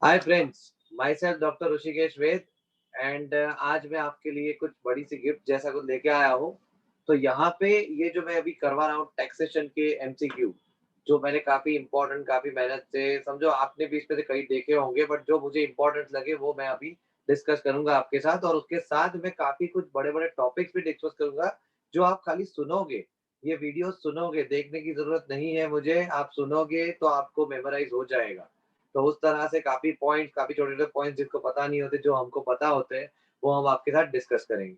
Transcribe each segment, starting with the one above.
Hi friends, myself doctor Rishikesh Ved and आज मैं आपके लिए कुछ बड़ी सी गिफ्ट जैसा कुछ लेके आया हूँ। तो यहाँ पे ये जो मैं अभी करवा रहा हूँ टैक्सेशन के एमसीक्यू, जो मैंने काफी इंपॉर्टेंट काफी मेहनत से समझो आपने भी इसमें से कई देखे होंगे, बट जो मुझे इंपॉर्टेंट लगे वो मैं अभी डिस्कस करूंगा आपके साथ। और उसके साथ मैं काफी कुछ बड़े बड़े टॉपिक्स भी डिस्कस करूंगा जो आप खाली सुनोगे। ये वीडियो सुनोगे, देखने की जरूरत नहीं है मुझे, आप सुनोगे तो आपको मेमोराइज हो जाएगा। तो उस तरह से काफ़ी पॉइंट्स, काफ़ी छोटे-छोटे पॉइंट्स जिसको पता नहीं होते, जो हमको पता होते हैं, वो हम आपके साथ डिस्कस करेंगे।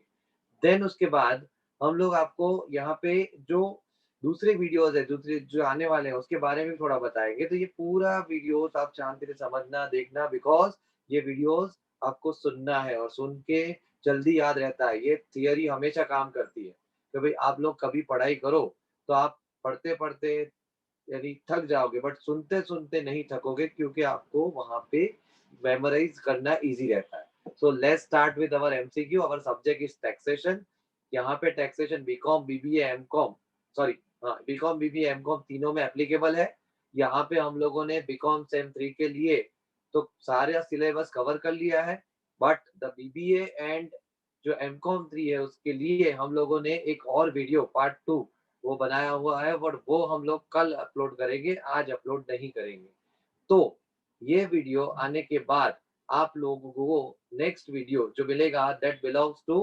देन उसके बाद हम लोग आपको यहाँ पे जो दूसरे वीडियोज़ हैं, दूसरे जो आने वाले हैं, उसके बारे में भी थोड़ा बताएँगे। तो ये पूरा वीडियोज़ आप शांति से समझना, देखना, बिकॉज़ ये वीडियोज़ आपको सुनना है और सुन के जल्दी याद रहता है। ये थियरी हमेशा काम करती है। तो भई आप लोग कभी पढ़ाई करो, तो आप पढ़ते-पढ़ते यानी थक जाओगे, बट सुनते-सुनते नहीं थकोगे, क्योंकि आपको वहाँ पे मेमोराइज़ करना ईज़ी रहता है। So let's start with our MCQ. Our subject is taxation. यहाँ पे taxation BCom, BBA, MCom, sorry, हाँ, बीकॉम, बीबीए, एमकॉम तीनों में एप्लीकेबल है। यहाँ पे हम लोगों ने बीकॉम सेम 3 के लिए तो सारा सिलेबस कवर कर लिया है, बट द बीबीए एंड जो एमकॉम 3 है उसके लिए हम लोगों ने एक और वीडियो पार्ट 2 वो बनाया हुआ है, बट वो हम लोग कल अपलोड करेंगे, आज अपलोड नहीं करेंगे। तो ये वीडियो आने के बाद आप लोगों को नेक्स्ट वीडियो जो मिलेगा that belongs to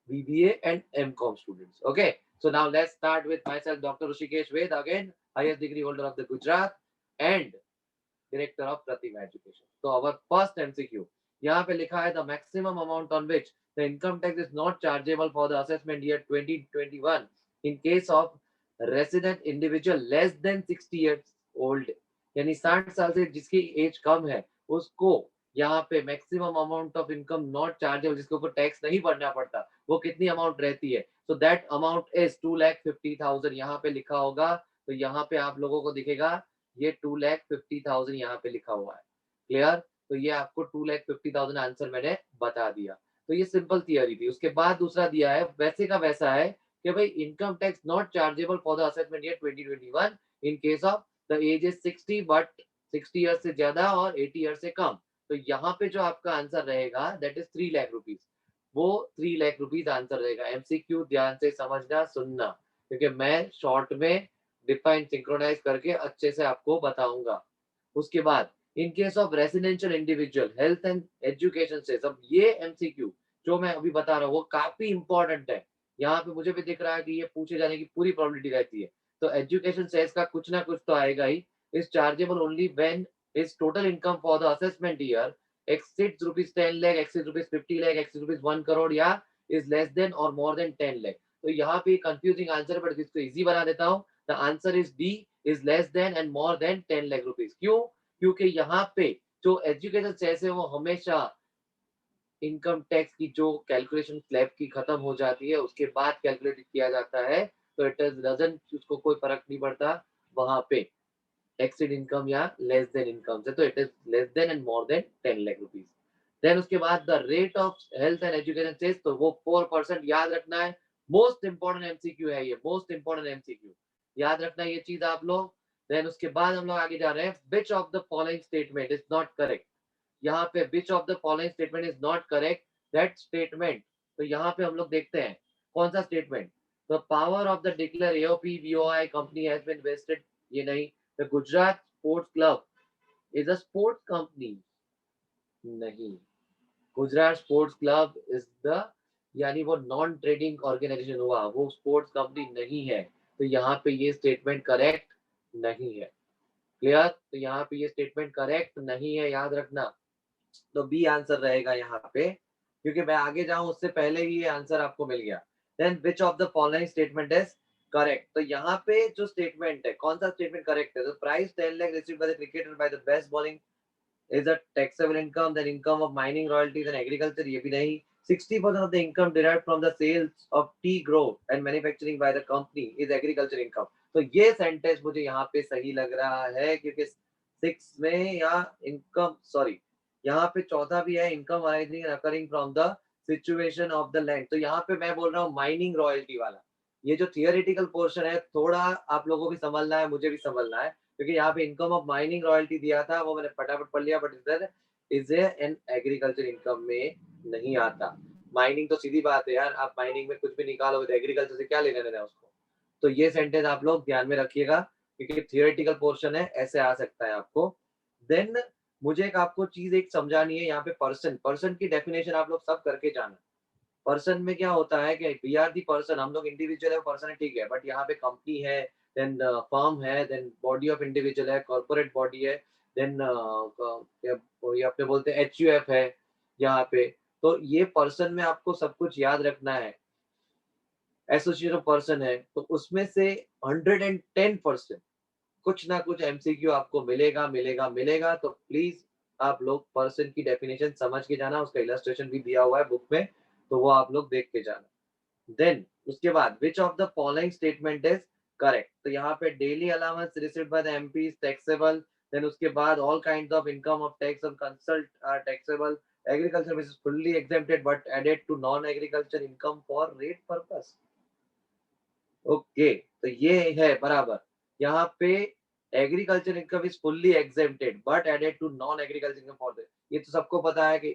BBA and MCom students. Okay, so now let's start with myself doctor Rishikesh Ved, again highest degree holder of the Gujarat and director of Pratibha education. तो अवर फर्स्ट एमसीक्यू यहाँ पे लिखा है the maximum amount on which the income tax is not chargeable for the assessment year 2021 in case of resident individual less than 60 years old. यानी 60 साल से जिसकी as कम है उसको यहाँ पे maximum amount of income not chargeable, जिसके ऊपर टैक्स नहीं भरना पड़ता, वो कितनी अमाउंट रहती है। सो दैट अमाउंट इज 2,50,000 यहाँ पे लिखा होगा। तो यहाँ पे आप लोगों को दिखेगा ये 2,50,000 यहाँ पे लिखा हुआ है। क्लियर? तो ये आपको 2,50,000 आंसर मैंने बता दिया। तो ये सिंपल थियरी थी। उसके बाद दूसरा दिया है वैसे का वैसा है कि भाई income tax not chargeable for the assessment year 2021 in case of the age is 60 but 60 year से ज्यादा और 80 ईयर से कम। तो यहाँ पे जो आपका आंसर रहेगा दैट इज 3 लाख रुपीज। वो 3 लाख रुपीज आंसर रहेगा। एमसीक्यू ध्यान से समझना, सुनना, क्योंकि मैं शॉर्ट में डिफाइन सिंक्रोनाइज करके अच्छे से आपको बताऊंगा। उसके बाद इन case of residential individual health and education से सब ये एमसीक्यू जो मैं अभी बता रहा हूँ वो काफी इंपॉर्टेंट है। यहाँ पे मुझे भी दिख रहा है कि ये पूछे जाने की पूरी प्रोबेबिलिटी रहती है। तो एजुकेशन से इसका कुछ ना कुछ तो आएगा ही। Is chargeable only when is total income for the assessment year exceeds rupees 10 lakh, exceeds rupees 50 lakh, exceeds rupees 1 crore या is less than or more than 10 lakh। तो यहाँ पे कंफ्यूजिंग आंसर, बट इसको इजी बना देता हूँ। The answer is D, is less than and more than 10 lakh rupees. क्यों? क्योंकि यहाँ पे जो एजुकेशन सेस है वो हमेशा इनकम टैक्स की जो कैलकुलेशन स्लैब की खत्म हो जाती है उसके बाद कैलकुलेट किया जाता है। तो इट इज डजंट, उसको कोई फर्क नहीं पड़ता वहां पे एक्सीड इनकम या लेस देन इनकम से। तो it is less than and more than 10 lakh rupees. Then उसके बाद the rate of health and education cess, तो वो 4% याद रखना है। मोस्ट इंपॉर्टेंट एमसीक्यू है ये, मोस्ट इंपॉर्टेंट एमसीक्यू, याद रखना ये चीज आप लोग। देन उसके बाद हम लोग आगे जा रहे हैं। Which of the following statement is not correct. यहाँ पे which of the following statement is not correct, that statement. तो यहाँ पे हम लोग देखते हैं कौन सा statement. The power of the declare AOP BOI company has been vested, ये नहीं। The Gujarat sports club is a sports company, नहीं। Gujarat sports club is the, यानी वो नॉन ट्रेडिंग ऑर्गेनाइजेशन हुआ, वो स्पोर्ट्स कंपनी नहीं है। तो यहाँ पे ये स्टेटमेंट करेक्ट नहीं है। क्लियर? तो यहाँ पे ये स्टेटमेंट करेक्ट नहीं है, याद रखना। तो बी आंसर रहेगा यहाँ पे, क्योंकि मैं आगे जाऊं उससे पहले ही ये आंसर आपको मिल गया। Then which of the following statement is correct. तो यहाँ पे जो स्टेटमेंट है, कौन सा स्टेटमेंट करेक्ट है। तो price 10 lakh received by the cricketer by the best bowling is a taxable income, then income of mining royalties and agriculture, ये भी नहीं। 60% of the income derived from the sales of tea growth and manufacturing by the company is agriculture income। तो ये sentence मुझे यहाँ पे सही लग रहा है, क्योंकि 6 में या इनकम, सॉरी, यहाँ पे चौथा भी है, income arising and occurring from the situation of the land. तो यहाँ पे मैं बोल रहा हूँ माइनिंग रॉयल्टी वाला। ये जो थियोरेटिकल पोर्शन है थोड़ा आप लोगों को भी संभलना है, मुझे भी संभलना है, क्योंकि यहाँ पे इनकम ऑफ माइनिंग रॉयल्टी दिया था वो मैंने फटाफट पढ़ लिया, बट इधर इज एन एग्रीकल्चर इनकम में नहीं आता। माइनिंग तो सीधी बात है यार, आप माइनिंग में कुछ भी निकालोगे तो एग्रीकल्चर से क्या लेना देना है उसको। तो ये सेंटेंस आप लोग ध्यान में रखिएगा, क्योंकि थियोरेटिकल पोर्शन है, ऐसे आ सकता है आपको। देन मुझे एक आपको चीज एक समझानी है यहाँ पे, पर्सन, पर्सन की डेफिनेशन आप लोग सब करके जाना। पर्सन में क्या होता है कि वी आर दी पर्सन, हम लोग इंडिविजुअल है, पर्सन है, ठीक है, बट यहाँ पे कंपनी है, देन फर्म है, देन बॉडी ऑफ इंडिविजुअल है, कॉर्पोरेट बॉडी है, देन ये अपने बोलते हैं HUF है यहाँ पे। तो ये पर्सन में आपको सब कुछ याद रखना है, एसोसिएशन ऑफ पर्सन है, तो उसमें से 110% कुछ ना कुछ एमसीक्यू आपको मिलेगा मिलेगा मिलेगा। तो प्लीज आप लोग पर्सन की डेफिनेशन समझ के जाना, उसका इलस्ट्रेशन भी दिया हुआ है बुक में, तो वो आप लोग देख के जाना। देन उसके बाद which of the following statement is correct, तो यहाँ पे daily allowance received by the MP is taxable. Then उसके बाद all kind of income of tax on consult are taxable, agriculture is fully exempted but added to non agriculture income for rate purpose। Okay, तो ये है बराबर। यहाँ पे agriculture income is fully exempted but added to non agriculture income for, ये तो सबको पता है कि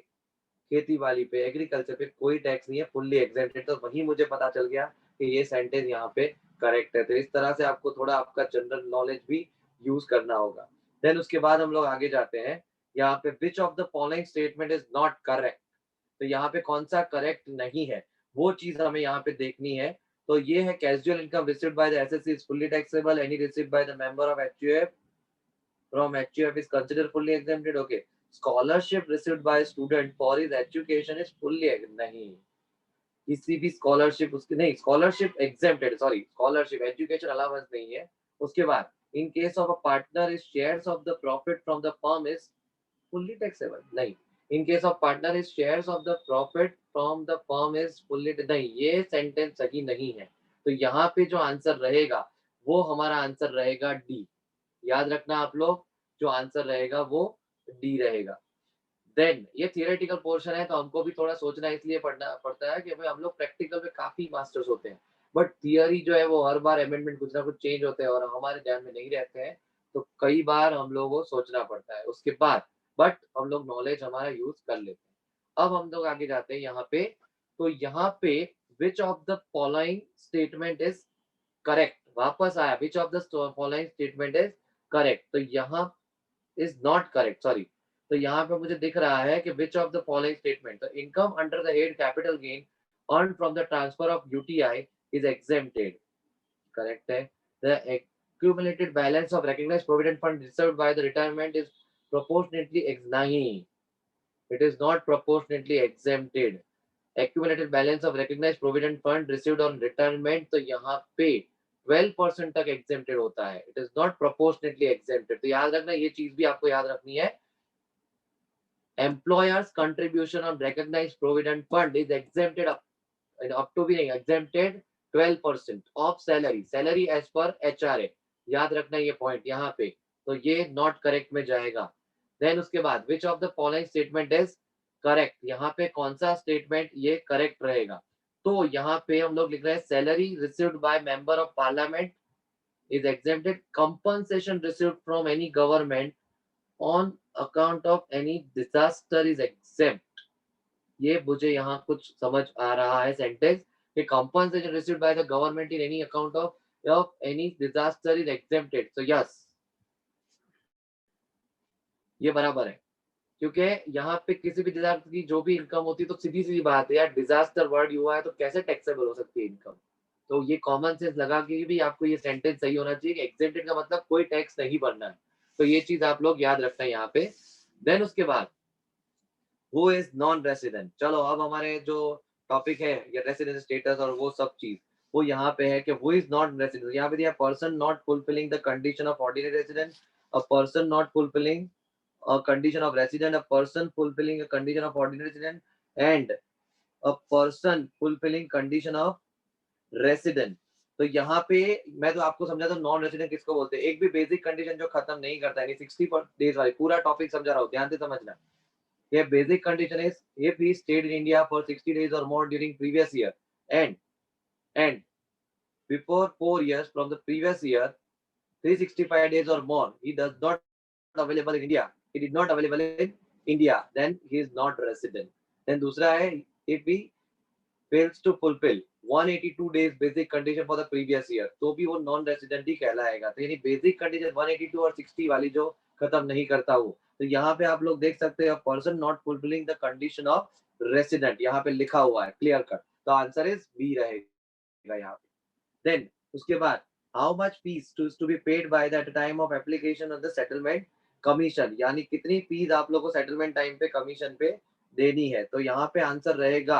खेती बाड़ी पे, एग्रीकल्चर पे कोई टैक्स नहीं है, फुल्ली एग्जेम्प्टेड। तो वही मुझे पता चल गया कि ये सेंटेंस यहाँ पे करेक्ट है। तो इस तरह से आपको थोड़ा आपका जनरल नॉलेज भी यूज करना होगा। देन उसके बाद हम लोग आगे जाते हैं, यहाँ पे which of the following statement is not correct, तो यहाँ पे कौन सा करेक्ट नहीं है, वो चीज हमें यहाँ पे देखनी है। तो ये है casual income received by the assessee is fully taxable, any received by the member of HUF from HUF is considered fully exempted। Okay, scholarship received by student for his education is fully नहीं, किसी भी scholarship उसकी नहीं, scholarship exempted, sorry, scholarship education allowance नहीं है। उसके बाद इन case of a partner is shares of the profit from the firm is fully taxable नहीं, in case of partner is shares of the profit from the firm is fully नहीं, ये sentence सही नहीं है। तो यहाँ पे जो आंसर रहेगा वो हमारा आंसर रहेगा डी। याद रखना आप लोग, जो आंसर रहेगा वो डी रहेगा। देन ये थियोरेटिकल पोर्शन है, तो हमको भी थोड़ा सोचना इसलिए पढ़ना पड़ता है कि भाई हम लोग प्रैक्टिकल में काफी मास्टर्स होते हैं, बट थियोरी जो है वो हर बार अमेंडमेंट कुछ ना कुछ चेंज होते हैं और हमारे ध्यान में नहीं रहते हैं, तो कई बार हम लोगों को सोचना पड़ता है उसके बाद, बट हम लोग नॉलेज हमारा यूज कर लेते हैं। अब हम लोग आगे जाते हैं यहाँ पे, तो यहाँ पे which of the following statement is correct, वापस आया, विच of the following statement is correct, तो यहाँ इज नॉट करेक्ट, सॉरी। तो यहाँ पे मुझे दिख रहा है कि which of the following statement, तो income under the head capital gain earn from the transfer of UTI is exempted, correct है। The accumulated balance of recognized provident fund reserved by the retirement is proportionately नहीं, it is not proportionately exempted। accumulated balance of recognized provident fund received on retirement, तो यहाँ पे 12% तक exempted होता है, it is not proportionately exempted। तो याद रखना, ये चीज भी आपको याद रखनी है। employer's contribution on recognized provident fund is exempted up to भी नहीं, exempted 12% of salary, salary as per HRA। याद रखना ये पॉइंट यहाँ पे, तो ये नॉट करेक्ट में जाएगा। देन उसके बाद which of the following statement is correct, यहाँ पे कौन सा स्टेटमेंट ये करेक्ट रहेगा, तो यहाँ पे हम लोग लिख रहे हैं salary received by member of parliament is exempted, compensation received from any government on account of any disaster is exempt. ये मुझे यहाँ कुछ समझ आ रहा है सेंटेंस कि compensation received by the government in any account of any disaster is exempted, so yes, ये बराबर है। क्योंकि यहाँ पे किसी भी डिजास्टर की जो भी इनकम होती है, तो सीधी सीधी बात है यार, डिजास्टर वर्ड हुआ है तो कैसे टैक्सेबल हो सकती है इनकम। तो ये कॉमन सेंस लगा के भी आपको ये सेंटेंस सही होना चाहिए कि एग्जेम्प्टेड का मतलब कोई टैक्स नहीं भरना है। तो ये चीज आप लोग याद रखना है यहाँ पे। देन उसके बाद हु इज नॉन रेसिडेंट, चलो अब हमारे जो टॉपिक है ये रेसिडेंट स्टेटस और वो सब चीज, वो यहाँ पे है कि हु इज नॉट रेसिडेंट। यहाँ पे दिया person not fulfilling the condition of ordinary resident, a person not fulfilling a condition of resident, a person fulfilling a condition of ordinary resident, and a person fulfilling condition of resident। तो यहाँ पे मैं तो आपको समझाता हूँ non resident किसको बोलते हैं, एक भी बेसिक कंडीशन जो खत्म नहीं करता है, 60 डेज वाली, पूरा टॉपिक समझा रहा हूँ, ध्यान से समझना। ये basic condition is if he stayed in India for 60 days or more during previous year and before 4 years from the previous year 365 days or more he does not available in India, he did not available in India, then he is not resident. Then दूसरा है if he fails to fulfill 182 days basic condition for the previous year, तो भी वो non resident ही कहलाएगा। तो यानी basic condition 182 और 60 वाली जो खत्म नहीं करता वो, तो यहाँ पे आप लोग देख सकते हैं person not fulfilling the condition of resident, यहाँ पे लिखा हुआ है क्लियर कट। तो आंसर इज बी रहेगा यहाँ पे। देन उसके बाद how much fees to be paid by the time of application of the settlement commission, यानी कितनी फीस आप लोग को सेटलमेंट टाइम पे कमीशन पे देनी है। तो यहाँ पे आंसर रहेगा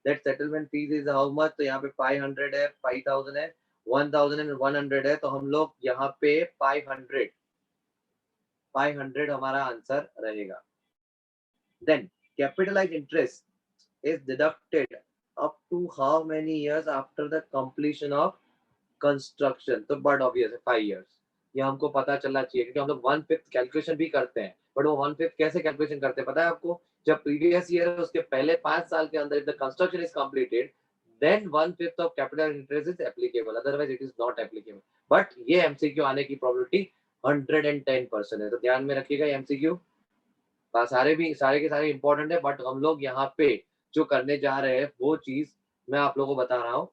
that settlement fees is how much, तो यहाँ पे 500 है, 5000 है, 1000 एंड 100 है, तो हम लोग यहाँ पे 500 हमारा आंसर रहेगा। Then capitalise interest is deducted up to how many years after the completion of construction, तो बट ऑब्वियस है 5 years। ये हमको पता चलना चाहिए क्योंकि हम लोग 1/5 कैलकुलेशन भी करते हैं, बट वो 1/5 कैसे कैलकुलेशन करते हैं पता है आपको? जब प्रीवियस ईयर है उसके पहले 5 साल के अंदर if the construction is completed then 1/5 of capital interest is applicable, otherwise it is not applicable. But ये एमसीक्यू आने की प्रोबेबिलिटी 110% है, तो ध्यान में रखिएगा एमसीक्यू। सारे के सारे इंपॉर्टेंट है, बट हम लोग यहाँ पे जो करने जा रहे हैं वो चीज मैं आप लोगों को बता रहा हूँ।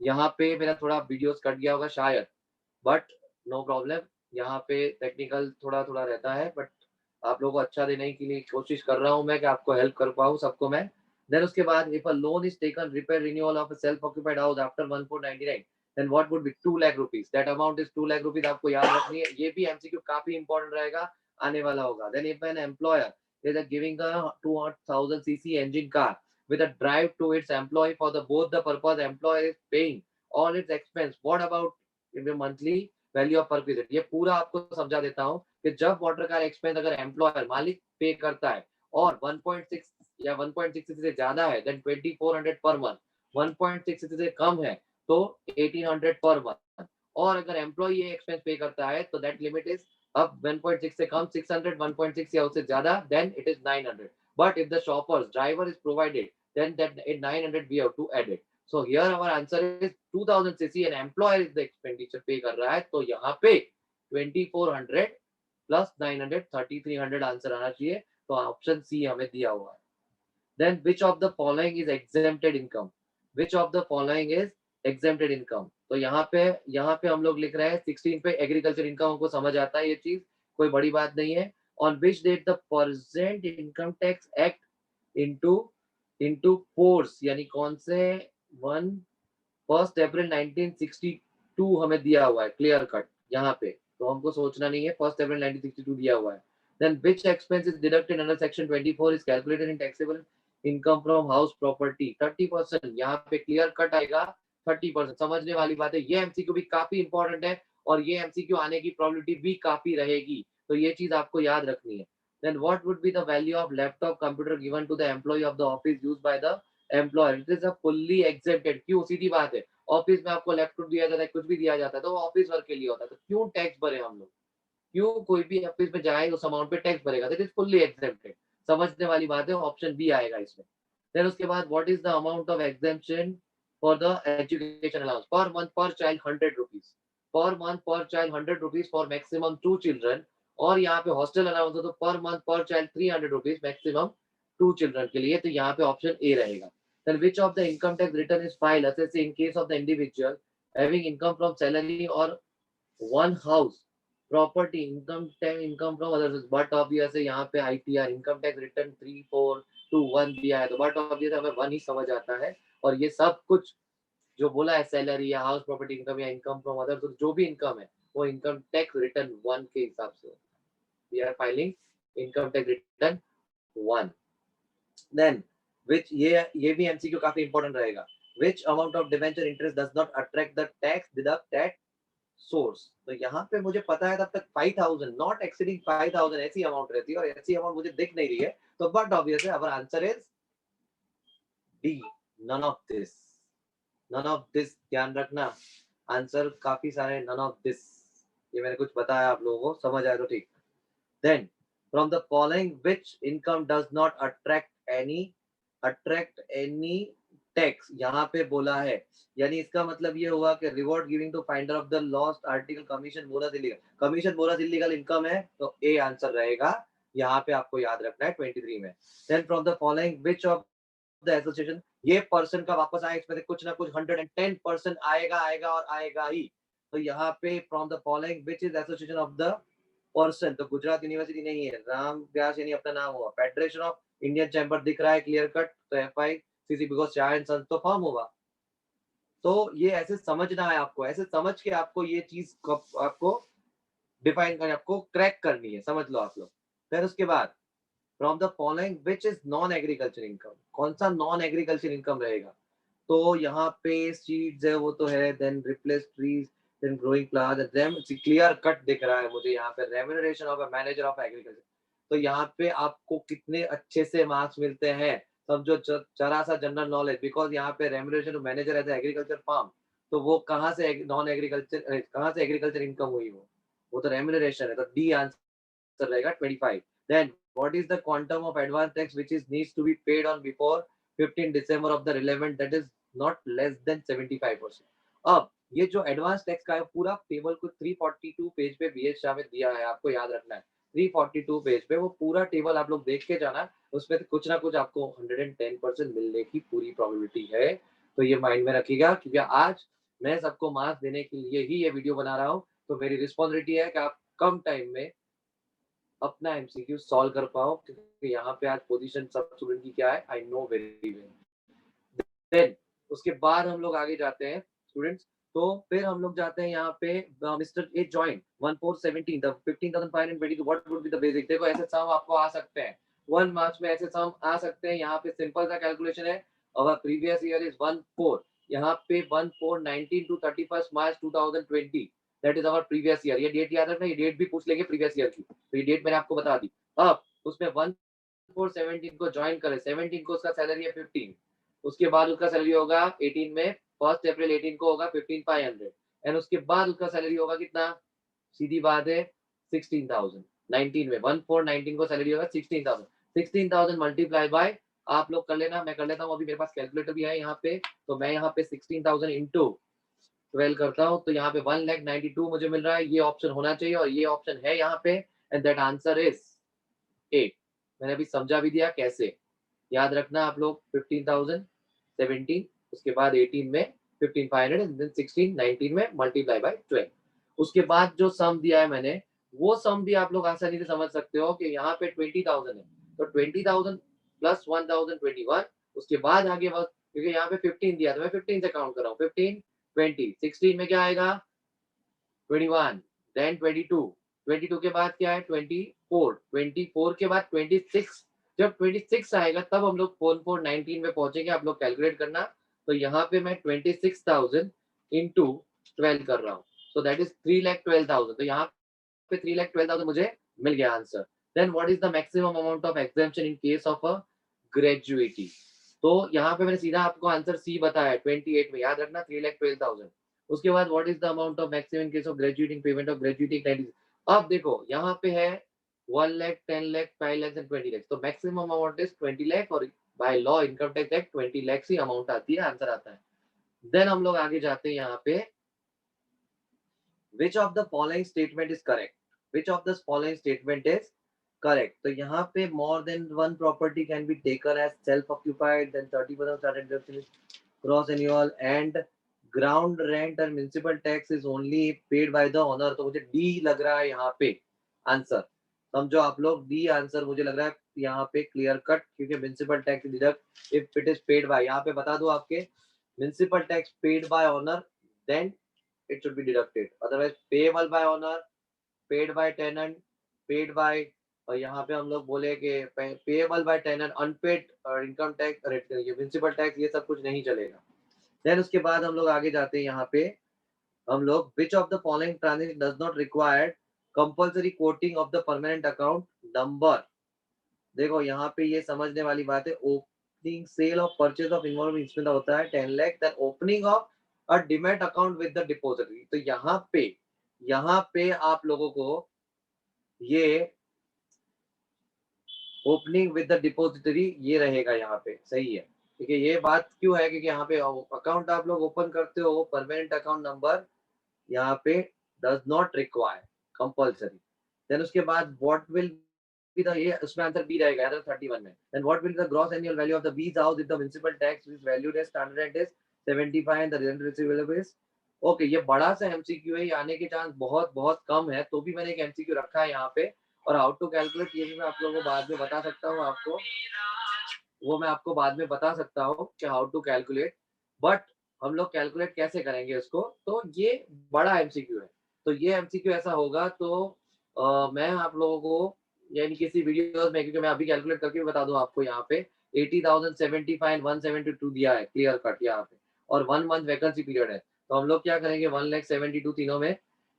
यहाँ पे मेरा थोड़ा वीडियोस कट गया होगा शायद, बट नो प्रॉब्लम। यहाँ पे टेक्निकल थोड़ा थोड़ा रहता है, बट आप लोगों को अच्छा देने के लिए कोशिश कर रहा हूँ मैं कि आपको हेल्प कर पाऊँ सबको मैं। देन उसके बाद if a loan is taken repair renewal of a self occupied house after 1499 then what would be 2 lakh rupees, that amount is 2 lakh rupees, आपको याद रखनी है। ये भी एमसीक्यू काफी इंपॉर्टेंट रहेगा, आने वाला होगा। Then if an employer is giving a 200,000 CC engine car with a drive to its employee for the both the purpose employer is paying all its expense, what about in the monthly value of perquisite. ये पूरा आपको समझा देता हूँ कि जब water का expense अगर एम्प्लॉयर मालिक पे करता है और 1.6 या 1.6 से ज्यादा है देन 2400 पर मंथ, 1.6 से कम है तो 1800 पर मंथ, और अगर एम्प्लॉय ये एक्सपेंस पे करता है तो दैट लिमिट इज अब 1.6 से कम 600, 1.6 या उससे ज्यादा then it is 900। But if the chauffeur's driver is provided then that 900 we have to add it. So here our answer is 2000 cc and employer is the expenditure पे कर रहा है, तो यहाँ पे 2400 plus 900 3300 आंसर आना चाहिए। तो ऑप्शन सी हमें दिया हुआ है। Then which of the following is exempted income? Which of the following is exempted income? तो यहाँ पे हम लोग लिख रहे हैं 16 पे एग्रीकल्चर इनकम, हमको समझ आता है ये चीज, कोई बड़ी बात नहीं है। On which date the present income tax act into force, यानी कौन से 1 अप्रैल 1962 हमें दिया हुआ है क्लियर कट यहाँ पे, तो हमको सोचना नहीं है, 1 अप्रैल 1962 दिया हुआ है। Then which expense is deducted under section 24 is calculated in taxable income from house property 30%, यहाँ पे क्लियर कट आएगा 30%। समझने वाली बात है, ये एमसीक्यू भी काफी इंपॉर्टेंट है और ये एमसीक्यू आने की प्रोबेबिलिटी भी काफी रहेगी, तो ये चीज आपको याद रखनी है। Then what would be the value of laptop computer given to the employee of the office used by the employer? It is a fully exempted। क्यों? सीधी बात है, ऑफिस में आपको लैपटॉप दिया जाता है, कुछ भी दिया जाता है तो वो ऑफिस वर्क के लिए होता है, तो क्यों टैक्स भरे हम लोग? क्यों कोई भी ऑफिस में जाए उस अमाउंट पे टैक्स भरेगा? That is fully exempted. समझने वाली बात है, ऑप्शन बी आएगा इसमें। देन उसके बाद what is the amount of exemption for the education allowance per month पर चाइल्ड 100 रुपीज, पर मंथ पर child 100 rupees for maximum 2 children, और यहाँ पे हॉस्टल अलाउंस हो तो पर मंथ पर चाइल्ड 300 रुपीज मैक्सिमम 2 चिल्ड्रन के लिए, तो यहाँ पे ऑप्शन ए रहेगा। Then which of the income tax return is filed assessing in case of the individual having income from salary or one house property income from other, but obvious है यहाँ पे ITR income tax return 3421 दिया है, तो but obvious हमें 1 ही समझ आता है। और ये सब कुछ जो बोला है सैलरी या हाउस प्रॉपर्टी इनकम या इनकम फ्रॉम अदर, तो जो भी इनकम है वो इनकम टैक्स रिटर्न 1 के हिसाब से we are filing income tax return 1। Then which ये भी एमसीक्यू काफी इंपॉर्टेंट रहेगा। which amount of debenture interest does not attract the tax deduct at source, तो यहाँ पे मुझे पता है तब तक 5000 नॉट एक्सीडिंग 5000 ऐसी अमाउंट रहती है और ऐसी अमाउंट मुझे दिख नहीं रही है, तो बट ऑब्वियस है our answer is D, none of this. None of this ध्यान रखना, आंसर काफी सारे नन ऑफ दिस, ये मैंने कुछ बताया आप लोगों को, समझ आया तो ठीक। Then from the following which income does not attract any tax, यहाँ पे बोला है, यानी इसका मतलब ये हुआ कि reward giving to finder of the lost article commission bonus illegal, commission bonus illegal income है, तो ए आंसर रहेगा यहाँ पे आपको याद रखना है 23 में। Then from the following which of the association, ये पर्सन का वापस आए, इसमें से कुछ ना कुछ 110% आएगा आएगा और आएगा ही। तो यहाँ पे from the following which is association of the person, तो गुजरात यूनिवर्सिटी नहीं है, राम व्यास यानी अपना नाम हुआ, फेडरेशन ऑफ इंडियन चैम्बर दिख रहा है क्लियर कट, तो FICC because Shah and sons तो फॉर्म होगा। तो ये ऐसे समझना है आपको, ऐसे समझ के आपको ये चीज आपको डिफाइन करनी, आपको क्रैक करनी है, समझ लो आप लोग। फिर उसके बाद from the following which is non agriculture income, कौन सा नॉन एग्रीकल्चर इनकम रहेगा? तो यहाँ पे सीड्स है वो तो है, then replace trees, then growing plant, then clear cut दिख रहा है मुझे यहाँ पे remuneration of a manager of agriculture. तो यहाँ पे आपको कितने अच्छे से मार्क्स मिलते हैं, समझो जरा सा जनरल नॉलेज, बिकॉज यहाँ पे remuneration manager as agriculture farm, तो वो कहाँ से नॉन एग्रीकल्चर, कहाँ से एग्रीकल्चर इनकम हुई वो तो रेम्यूनरेशन है, तो डी आंसर रहेगा 25। Then what is the quantum of advance tax which is needs to be paid on before 15 December of the relevant, that is not less than 75%। अब ये जो एडवांस टैक्स का है पूरा टेबल को 342 पेज पे BH Shah में दिया है, आपको याद रखना है 342 पेज पे वो पूरा टेबल आप लोग देख के जाना, उसमें से कुछ ना कुछ आपको 110% मिलने की पूरी प्रोबेबिलिटी है। तो ये माइंड में रखिएगा, क्योंकि आज मैं सबको मार्क्स देने के लिए ही ये वीडियो बना रहा हूँ, तो मेरी रिस्पॉन्सिबिलिटी है कि आप कम टाइम में अपना MCQ सॉल्व कर पाओ, क्योंकि यहाँ पे आज पोजीशन सब स्टूडेंट की क्या है, I know very well. Then उसके बाद हम लोग आगे जाते हैं स्टूडेंट्स, तो फिर हम लोग जाते हैं यहाँ पे mister A join 1417 the 15,522 what would be the basic. देखो ऐसे सम आपको आ सकते हैं 1 मार्क्स में, ऐसे सम आ सकते हैं। यहाँ पे सिंपल सा कैलकुलेशन है, अवर प्रीवियस ईयर इज 14, यहाँ पे 1419 to 31 March 2020, that is our previous year. ये डेट याद रखना, ये डेट भी पूछ लेंगे प्रीवियस ईयर की, तो ये डेट मैंने आपको बता दी। अब उसमें 1417 को ज्वाइन करें, 17 को उसका सैलरी है 15, उसके बाद उसका सैलरी होगा 18 में, 1 अप्रैल 18 को होगा 15,500, एंड उसके बाद उसका सैलरी होगा कितना, सीधी बात है 16,000। 19 में 1419 को सैलरी होगा 16,000, 16,000 मल्टीप्लाई बाय, आप लोग कर लेना, मैं कर लेता हूँ, अभी मेरे पास कैलकुलेटर भी है यहाँ पे, तो मैं यहाँ पे 16,000 इंटू 12 करता हूँ, तो यहाँ पे 1,92,000 मुझे मिल रहा है, ये ऑप्शन होना चाहिए और ये ऑप्शन है यहाँ पे, एंड दैट आंसर इज 8। मैंने अभी समझा भी दिया कैसे, याद रखना आप लोग, 15,000 17, उसके बाद 18 में 15,500 एंड देन 16 19 में मल्टीप्लाई बाय 12। उसके बाद जो सम दिया है मैंने, वो सम भी आप लोग आसानी से समझ सकते हो कि यहाँ पे 20,000 है, तो 20,000 प्लस 1,021, उसके बाद आगे बस, क्योंकि यहाँ पे 15 दिया, तो मैं 15 से काउंट कर रहा हूँ, 15 20 16 में क्या आएगा 21, देन 22, 22 के बाद क्या है 24, 24 के बाद 26, जब 26 आएगा तब हम लोग 4419 में पहुंचेंगे, आप लोग कैलकुलेट करना। तो यहाँ पे मैं 26,000 इंटू 12 कर रहा हूँ, सो दैट इज 3,12,000, तो यहाँ पे 3,12,000 मुझे मिल गया answer. Then what is the maximum amount of exemption in case of a gratuity, तो यहाँ पे मैंने सीधा आपको आंसर सी बताया 28 में, याद रखना 3,12,000। उसके बाद what is the amount of maximum in case of graduating payment of graduating 90। अब देखो यहाँ पे है 1 लाख 10 लाख 5 लाख एंड 20 लाख, तो मैक्सिमम अमाउंट इज 20 लाख, और by law income tax act 20 lakh he amount आती है, आंसर आता है। देन हम लोग आगे जाते हैं यहाँ पे, which of the following statement is correct, which of the following statement is correct, तो यहाँ पे more than one property can be taken as self occupied, then 30% started deduction is gross annual, and ground rent and municipal tax is only paid by the owner, तो मुझे D लग रहा है यहाँ पे आंसर, समझो आप लोग, डी आंसर मुझे लग रहा है यहाँ पे क्लियर कट, क्योंकि municipal tax deduct if it is paid by, यहाँ पे बता दो आपके municipal tax paid by owner, then it should be deducted, otherwise payable by owner, paid by tenant, paid by, और यहाँ पे हम लोग बोले कि payable by tenant, unpaid income tax, ये म्यूनिसिपल टैक्स, ये सब कुछ नहीं चलेगा। देन उसके बाद हम लोग आगे जाते हैं यहाँ पे, हम लोग which of the following transaction does not require compulsory quoting of the permanent account number, देखो यहाँ पे ये समझने वाली बात है, opening sale of purchase of involve इसमें होता है 10 lakh, then opening of a demat account with the depository, तो यहाँ पे आप लोगों को ये ओपनिंग विद द डिपॉजिटरी ये रहेगा यहाँ पे, सही है, क्योंकि ये बात क्यों है, क्योंकि यहाँ पे अकाउंट आप लोग ओपन करते हो, परमानेंट अकाउंट नंबर यहाँ पे does not require compulsory. Then उसके बाद व्हाट विल be the ये उसमें आंसर बी रहेगा यार 31 में. Then what will be the gross annual value of the B's house if the municipal tax is valued as standard rent is 75 and the rent receivable is okay. ये बड़ा सा MCQ है, ये आने के चांस बहुत बहुत कम है, तो भी मैंने एक एमसीक्यू रखा है यहाँ पे. और हाउ टू कैलकुलेट ये भी मैं आप लोगों को बाद में बता सकता हूँ. आपको वो मैं आपको बाद में बता सकता हूँ कि हाउ टू कैलकुलेट. बट हम लोग कैलकुलेट कैसे करेंगे उसको, तो ये बड़ा एमसीक्यू है. तो ये एमसीक्यू ऐसा होगा, तो मैं आप लोगों को यानी किसी वीडियोस में, क्योंकि मैं अभी कैलकुलेट करके भी बता दूं आपको, यहाँ पे 80,075 172 दिया है क्लियर कट यहाँ पे, और 1 मंथ वैकेंसी पीरियड है. तो हम लोग क्या करेंगे, 1,72,000 तीनों में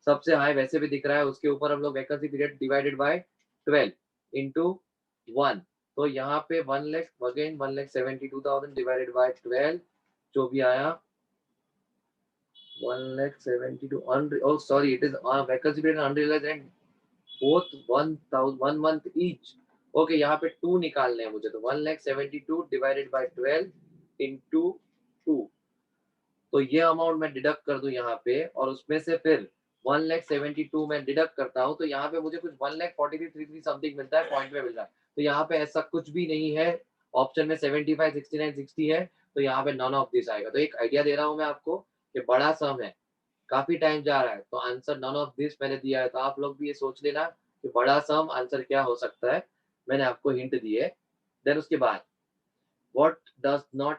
सबसे हाई वैसे भी दिख रहा है, उसके ऊपर हम लोग vacancy period divided by 12 into 1. तो यहाँ पे 1 लाख अगेन 1,72,000 डिवाइडेड बाय 12 जो भी आया 1,72 oh sorry it is vacancy period unrealized and both 1,000 1 month each. Okay यहाँ पे 2 निकालने हैं मुझे, तो 1,72,000 डिवाइडेड बाय 12 इंटू 2. तो ये अमाउंट मैं डिडक्ट कर दूं यहाँ पे, और उसमें से फिर 1,72,000 मैं डिडक्ट करता हूँ, तो यहाँ पे मुझे कुछ 1,43,333 समथिंग मिलता है, पॉइंट में मिल रहा है. तो यहाँ पे ऐसा कुछ भी नहीं है. ऑप्शन में 75 69 60 है, तो यहाँ पे नॉन ऑफ दिस आएगा. तो एक आइडिया दे रहा हूँ मैं आपको कि बड़ा सम है, काफी टाइम जा रहा है, तो आंसर नॉन ऑफ दिस मैंने दिया है. तो आप लोग भी ये सोच लेना कि बड़ा सम आंसर क्या हो सकता है. मैंने आपको हिंट दी है. देन उसके बाद what does not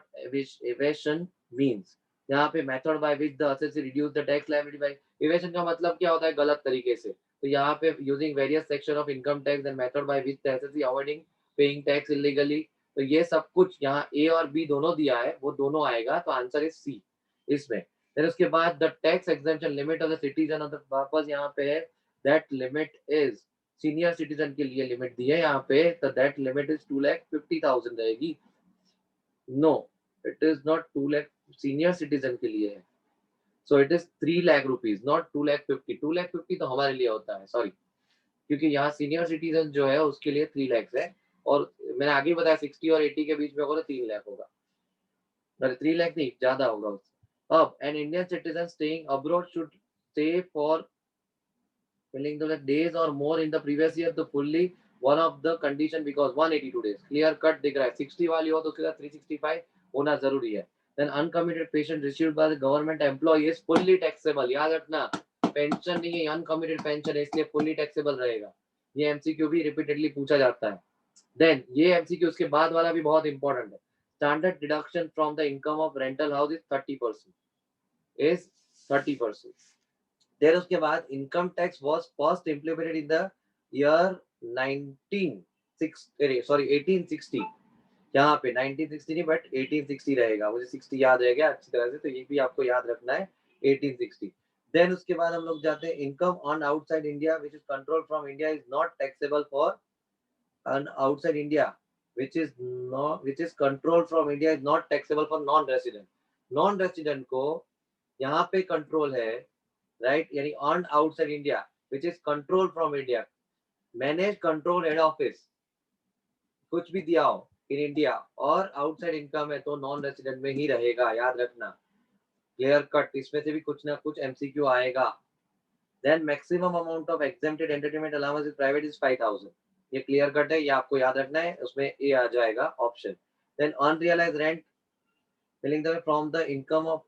evasion means. यहाँ पे method by which the assessee reduce the tax liability by. Evasion का मतलब क्या होता है, गलत तरीके से. तो यहाँ पे using various section of income tax and method by which the assessee avoiding paying tax illegally. तो ये सब कुछ यहाँ ए और बी दोनों दिया है, वो दोनों आएगा, तो आंसर इज सी इसमें. फिर उसके बाद the tax exemption limit of the citizen of the purpose यहाँ पे है, that limit is senior citizen के लिए लिमिट दी है यहाँ पे, तो दैट लिमिट इज 2,50,000 रहेगी. No, it is not 2 lakh senior citizen के लिए है. So it is 3 lakh rupees, not 2,50,000. 2,50,000 तो हमारे लिए होता है, सॉरी, क्योंकि यहाँ सीनियर सिटीजन जो है उसके लिए 3 लाख है. और मैंने आगे बताया 60 और 80 के बीच में होगा तो 3 लाख होगा. अरे 3 लाख नहीं, ज्यादा होगा उससे. अब an Indian citizen staying abroad should stay for filling the days or more in the previous year, तो fully one of the condition because 182 days clear cut दिख रहा है. 60 वाली हो तो उसके साथ 365 होना जरूरी है. then uncommitted pension received by the government employee is fully taxable. याद रखना, पेंशन नहीं है, अनकमिटेड पेंशन है, इसलिए फुल्ली टैक्सेबल रहेगा. ये एमसीक्यू भी रिपीटेडली पूछा जाता है. देन ये एमसीक्यू उसके बाद वाला भी बहुत इंपॉर्टेंट है. Standard deduction from the income of rental house is 30%. Is 30%. Then उसके बाद income tax was first implemented in the year 1860. यहाँ पे 1960 नहीं बट 1860 रहेगा, मुझे 60 याद रह गया अच्छी तरह से, तो ये भी आपको याद रखना है 1860. देन उसके बाद हम लोग जाते हैं income on outside India which is control from India is not taxable for outside India which is control from India is not taxable for non resident. Non resident को यहाँ पे कंट्रोल है, राइट, यानी on outside India which is control from India, manage control head office, कुछ भी दिया हो in India और आउटसाइड इनकम है तो नॉन रेसिडेंट में ही रहेगा, याद रखना. क्लियर कट, इसमें से भी कुछ ना कुछ एमसीक्यू आएगा. Then maximum amount of exempted entertainment allowance is private is 5,000. ये क्लियर कट है, ये आपको याद रखना है, उसमें ए आ जाएगा option. Then unrealise rent filling the from the income of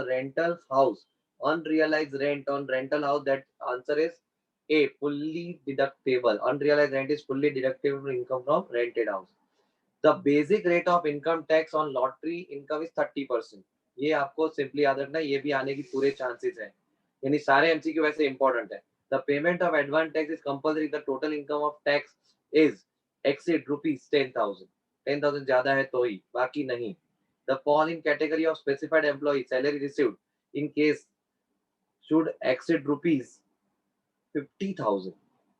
rental house. Unrealized rent on rental house, that answer is A, fully deductible. Unrealized rent is fully deductible income from rented house. The basic rate of income tax on lottery income is 30%. ये आपको simply याद रखना है, ये भी आने की पूरे चांसेस है, यानी सारे एमसीक्यू वैसे इंपॉर्टेंट है. The payment of advance tax is compulsory. The total income of tax is exceed rupees 10,000. 10,000 ज्यादा है तो ही, बाकी नहीं. The fall in category of specified employee salary received in case should exceed rupees 50,000.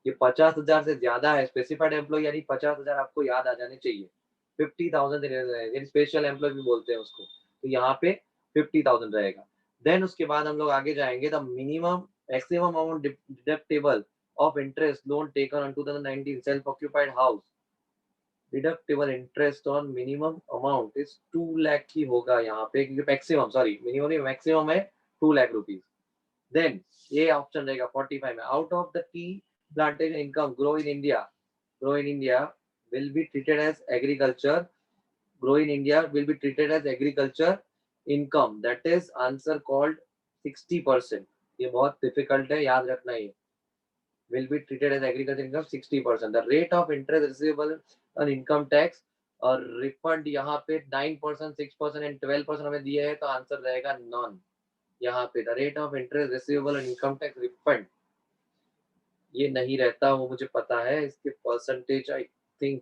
ये 50,000 से ज्यादा है. स्पेसिफाइड एम्प्लॉय यानी 50,000 आपको याद आ जाने चाहिए. 50,000 यानी स्पेशल एम्प्लॉय भी बोलते हैं उसको, तो यहाँ पे 50,000 रहेगा. देन उसके बाद हम लोग आगे जाएंगे. The minimum maximum amount deductible of interest loan taken on 2019 self occupied house, deductible interest on minimum amount is 2 lakh की होगा यहाँ पे, क्योंकि मैक्सिमम, सॉरी मिनिमम नहीं, मैक्सिमम है 2 लाख रुपीज. देन ये ऑप्शन रहेगा 45 में. Out of the tea plantation income grow in India grow in India will be treated as agriculture, grow in India will be treated as agriculture income, that is answer called 60%. ये बहुत difficult है, याद रखना ये will be treated as agriculture income 60%. The rate of interest receivable on income tax और refund यहाँ पे 9%, 6% and 12% हमें दिए हैं, तो आंसर रहेगा नॉन. यहाँ पे the rate of interest receivable on income tax refund ये नहीं रहता, वो मुझे पता है, इसके परसेंटेज आई थिंक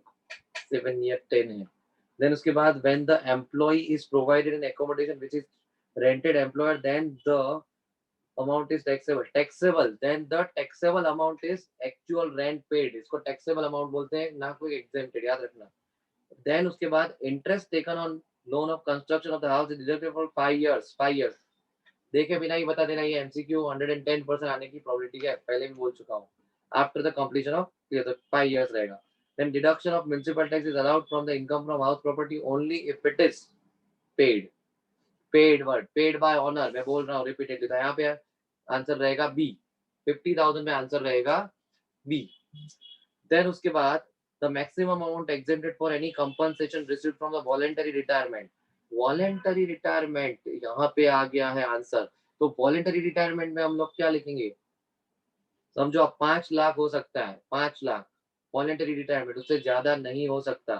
7 या 10 है. देन उसके बाद when the employee is provided an accommodation which is rented employer, then the amount is taxable, then the taxable amount is actual rent paid, इसको taxable amount बोलते हैं, ना कोई exempted, याद रखना. Then उसके बाद interest taken on loan of construction of the house is deducted for 5 years. देखे बिना ही बता देना, ये MCQ 110% आने की probability है, पहले भी बोल चुका हूँ. After the completion of 5 years रहेगा. Then deduction of municipal tax is allowed from the income from house property only if it is paid. Paid word, paid by honor, मैं बोल रहा हूँ repeatedly, तो यहाँ पे आंसर रहेगा बी. 50,000 में आंसर रहेगा बी. देन उसके बाद the maximum amount exempted for any compensation received from the voluntary retirement. Voluntary retirement यहाँ पे आ गया है आंसर. तो वॉलेंटरी रिटायरमेंट में हम लोग क्या लिखेंगे, समझो आप 5 लाख हो सकता है, 5 लाख वॉलेंटरी रिटायरमेंट, उससे ज्यादा नहीं हो सकता.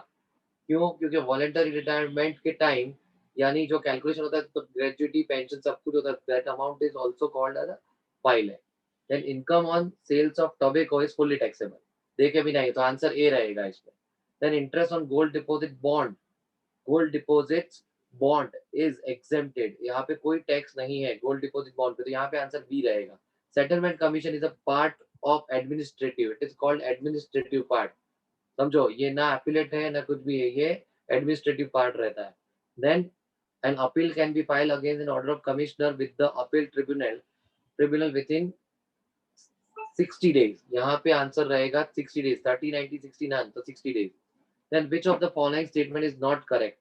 क्यों? क्योंकि वॉलेंटरी रिटायरमेंट के टाइम यानी जो कैलकुलेशन होता है तो ग्रेजुइटी पेंशन सब कुछ होता है, that amount is also called as 5 lakh. Then income on sales of tobacco is fully taxable. देखे भी नहीं तो आंसर ए रहेगा इसमें. Then interest on gold deposit bond, gold deposits bond is exempted, यहाँ पे कोई टैक्स नहीं है गोल्ड डिपॉजिट बॉन्ड पे, तो यहाँ पे आंसर बी रहेगा. Settlement commission is a part of administrative, it is called administrative part. समझो ये ना एफिलेट है ना कुछ भी है, ये एडमिनिस्ट्रेटिव पार्ट रहता है. Then an appeal can be file against an order of commissioner with the appeal tribunal within 60 days. यहाँ पे आंसर रहेगा 60 days, 30, 90, 69, तो 60 days. Then which of the following statement is not correct?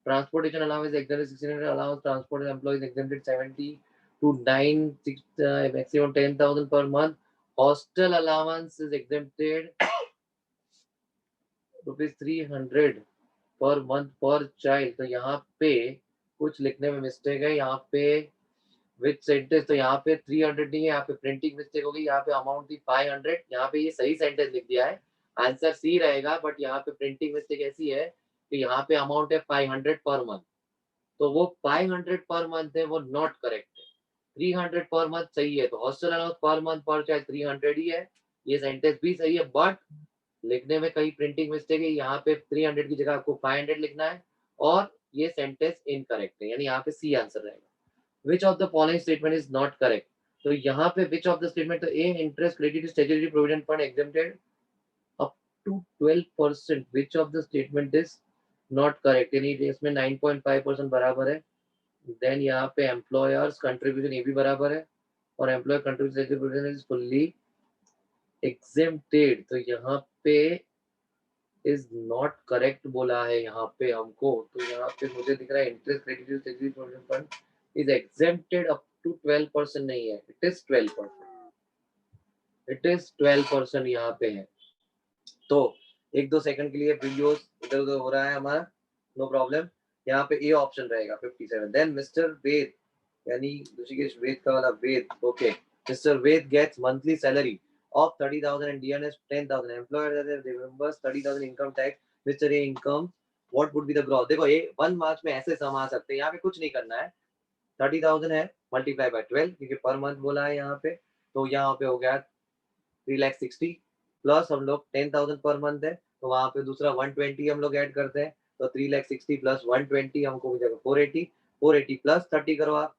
Transportation allowance is exempted 1600, allowance transport employees exempted 70 to 9, 6, maximum 10,000 per month. Hostel allowance is exempted rupees 300 per month पर child. तो यहाँ पे कुछ लिखने में mistake है, यहाँ पे विथ सेंटेंस, तो यहाँ पे 300 नहीं है, यहाँ पे प्रिंटिंग मिस्टेक होगी, यहाँ पे अमाउंट थी 500, यहाँ पे ये सही सेंटेंस लिख दिया है, आंसर सी रहेगा. बट यहाँ पे प्रिंटिंग मिस्टेक ऐसी है कि यहाँ पे अमाउंट है 500 पर मंथ, तो वो 500 पर मंथ है, वो नॉट करेक्ट है. 300 पर मंथ सही है, तो हॉस्टल अलाउंस पर मंथ पर चाइल्ड 300 ही है, ये सेंटेंस भी सही है. बट लिखने में कहीं प्रिंटिंग मिस्टेक है, यहाँ पे 300 की जगह आपको 500 लिखना है, और ये सेंटेंस इनकरेक्ट है, यानी यहाँ पे सी आंसर रहेगा. Which of the following statement is not correct? तो यहाँ पे विच ऑफ द स्टेटमेंट, तो A interest credit statutory provident fund exempted up to 12%, which of the statement is not correct, यानी इसमें 9.5% बराबर है. देन यहाँ पे एम्प्लॉयर्स कंट्रीब्यूशन ये भी बराबर है, और employer contribution is fully exempted, तो यहाँ पे इज नॉट करेक्ट बोला है यहाँ पे हमको. तो यहाँ पे मुझे दिख रहा है interest credit fund is exempted up to 12%, नहीं है, इट इज 12%, इट इज 12% यहाँ पे है. तो 1-2 सेकंड के लिए वीडियोस इधर उधर हो रहा है हमारा, नो प्रॉब्लम. यहाँ पे ए ऑप्शन रहेगा 57. देन मिस्टर वेद, यानी ऋषिकेश वेद का वाला Ved, okay. Mister Ved gets monthly salary of 30,000 and DNS 10,000. Employer remembers 30,000 income tax. Mr. A income, what would be the gross? देखो ये 1 मार्क्स में ऐसे सम आ सकते हैं, यहाँ पे कुछ नहीं करना है. 30,000 है मल्टीप्लाई बाय 12, क्योंकि पर मंथ बोला है यहाँ पे, तो यहाँ पे हो गया 3,60,000 प्लस हम लोग 10,000 पर मंथ है, तो वहाँ पे दूसरा 120 हम लोग ऐड करते हैं, तो 3,60,000 प्लस 120 हमको मिलेगा 480. 480 प्लस 30 करो आप,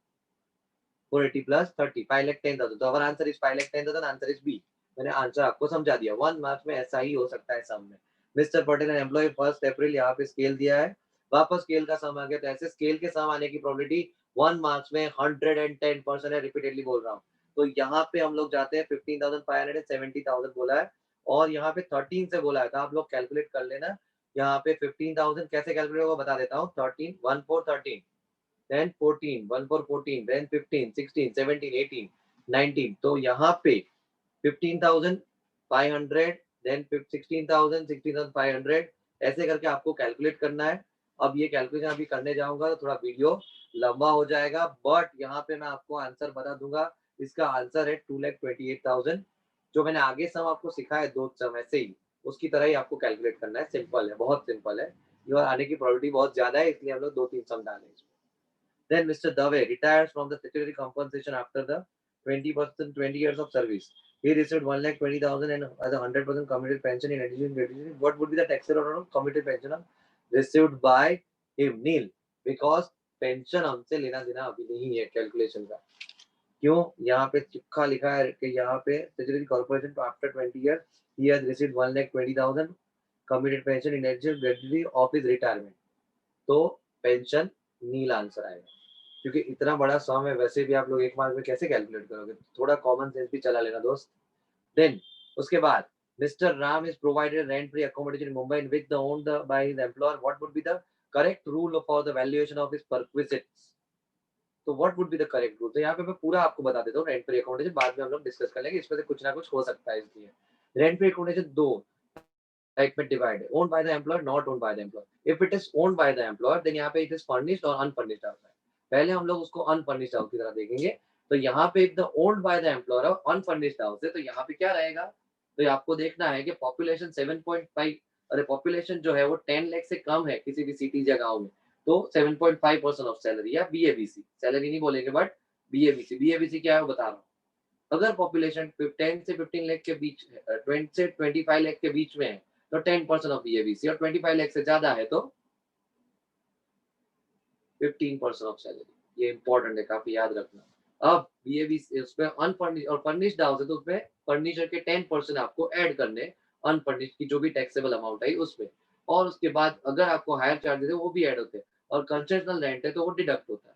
480 प्लस 30, 5,10,000. तो our answer is 5,10,000, answer is B. मैंने आंसर आपको समझा दिया. 1 मार्क्स में ऐसा ही हो सकता है सम में. मिस्टर पटेल एंड एम्प्लॉय 1 अप्रैल, यहाँ पे स्केल दिया है, वापस स्केल का सम आ गया, तो ऐसे स्केल के सम आने की प्रोबेबिलिटी 1 मार्क्स में 110% है, रिपीटेडली बोल रहा हूँ. तो यहाँ पे हम लोग जाते हैं 15,500 70,000 बोला है, और यहाँ पे 13 से बोला है, तो आप लोग कैलकुलेट कर लेना. यहाँ पे 15,000 कैसे कैलकुलेट होगा बता देता हूँ. 13 1 4 13, then 14 1 4 14, then 15 16 17 18 19, तो यहाँ पे 15,500 देन 16,000, 16,500, ऐसे करके आपको कैलकुलेट करना है। अब ये कैलकुलेशन अभी करने जाऊंगा तो थोड़ा वीडियो लंबा हो जाएगा, बट यहाँ पे मैं आपको आंसर बता दूंगा। इसका आंसर है 2,28,000। जो मैंने आगे सम आपको सिखाया दो सम ऐसे ही, उसकी तरह ही आपको कैलकुलेट करना है। सिंपल है, बहुत सिंपल है। ये आने की प्रोबेबिलिटी बहुत ज्यादा है, इसलिए हम लोग 2-3 सम डालें इसमें। Then Mr. Dave retires from the statutory compensation after the 20 years of service. He received 1,20,000 and as a 100% committed pension in addition. What would be the taxable amount of committed pension received by him? Nil. Because pension हमसे लेना देना अभी नहीं है calculation का। क्यों? यहाँ पे चिपका लिखा है कि यहाँ पे statutory corporation after 20 years he has received 1,20,000 committed pension in addition of his retirement. तो पेंशन नील आंसर आएगा, क्योंकि इतना बड़ा सम है। वैसे भी आप लोग एक मार्क में कैसे कैलकुलेट करोगे? थोड़ा कॉमन सेंस भी चला लेना दोस्त। देन उसके बाद mister Ram is provided rent free accommodation in Mumbai in which the owned by his employer. What would be the correct rule for the valuation of his perquisites? तो what would be the correct rule? तो यहाँ पे मैं पूरा आपको बता देता हूँ। रेंट फ्री अकोमोडेशन बाद में हम लोग डिस्कस कर लेंगे, इसमें से कुछ ना कुछ हो सकता है। इसलिए रेंट फ्री अकोमोडेशन दो टाइप में डिवाइड है, owned by the employer, not owned by the employer. If it is owned by the employer then यहाँ पे इट इज फर्निश्ड और अनफर्निश्ड हाउस है। पहले हम लोग उसको अनफर्निश्ड हाउस की तरह देखेंगे। तो यहाँ पे the owned by the employer और अनफर्निश्ड हाउस है, तो यहाँ पे क्या रहेगा? तो आपको देखना है कि पॉपुलेशन 7.5, अरे पॉपुलेशन जो है वो 10 लाख से कम है किसी भी सिटी या गाँव में, तो 7.5% ऑफ सैलरी या बीएबीसी, सैलरी नहीं बोलेंगे बट बीएबीसी। बीएबीसी क्या है वो बता रहा हूँ। अगर पॉपुलेशन 10 से 15 लाख के बीच, 20 से 25 लाख के बीच में है तो 10% ऑफ बीएबीसी, और 25 लाख से ज्यादा है तो 15% ऑफ सैलरी। ये इंपॉर्टेंट है, काफी याद रखना। अब बीएबीसी उसमें अनफर्निश्ड और फर्निश्ड हाउस है तो उसमें फर्नीचर के 10% आपको ऐड करने, अनफर्निश्ड की जो भी टैक्सेबल अमाउंट है उसमें। और उसके बाद अगर आपको हायर चार्जेस है वो भी ऐड होते हैं, और कंसेशनल रेंट है तो वो डिडक्ट होता है।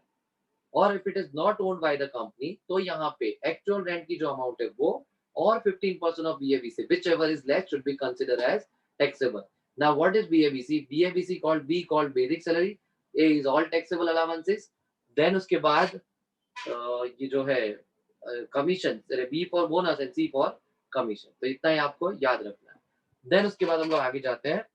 और if it is not owned by the company तो यहाँ पे एक्चुअल रेंट की जो अमाउंट है वो और 15% of BABC whichever is less should be consider as taxable. Now what is BABC? BABC called B called basic salary, A is all taxable allowances. Then उसके बाद ये जो है commission, B for bonus and C for commission. तो इतना ही आपको याद रखना है। देन उसके बाद हम लोग आगे जाते हैं।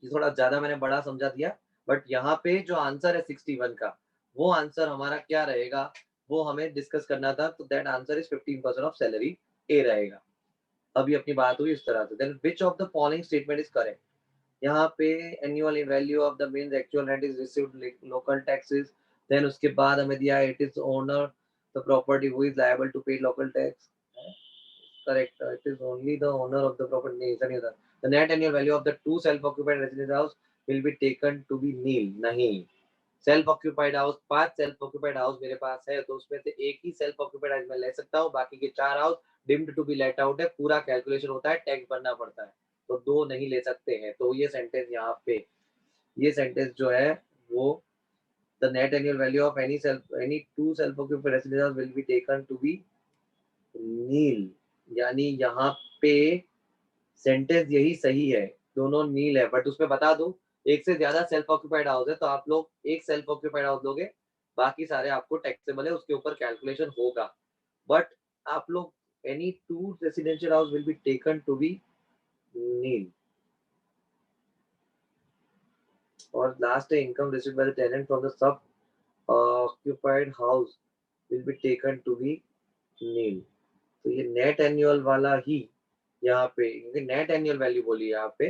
ये थोड़ा ज्यादा मैंने बड़ा समझा दिया, बट यहाँ पे जो आंसर है 61 का, वो आंसर हमारा क्या रहेगा वो हमें डिस्कस करना था। तो that answer is 15% of salary, A रहेगा। अभी अपनी बात हुई इस तरह से। Then which of the following statement is correct? यहाँ पे annual value of the means actual rent is received local taxes. Then उसके बाद हमें दिया it is owner the property who is liable to pay local tax. Correct. It is only the owner of the property. नहीं, ऐसा नहीं होता। The net annual value of the two self-occupied residence house will be taken to be nil. नहीं, self occupied house, 5 self occupied house मेरे पास है तो उसमें से एक ही सेल्फ ऑक्यूपाइड हाउस मैं ले सकता हूँ, बाकी के 4 house deemed to be let out है। पूरा कैलकुलेशन होता है, टैक्स भरना पड़ता है, तो 2 नहीं ले सकते हैं। तो ये सेंटेंस यहाँ पे, ये सेंटेंस जो है वो the net annual value of any two self occupied residence house will be taken to be nil. यानी यहाँ पे सेंटेंस यही सही है, दोनों नील है। बट उसमें बता दूं, एक से ज्यादा सेल्फ ऑक्यूपाइड हाउस है तो आप लोग एक सेल्फ ऑक्यूपाइड हाउस लोगे, बाकी सारे आपको टैक्सेबल है, उसके ऊपर कैलकुलेशन होगा। बट आप लोग any two residential house will be taken to be nil. और लास्ट है income received by the tenant from the sub occupied house will be taken to be nil. तो ये नेट एनुअल वाला ही यहाँ पे, क्योंकि नेट एनुअल वैल्यू बोली है यहाँ पे,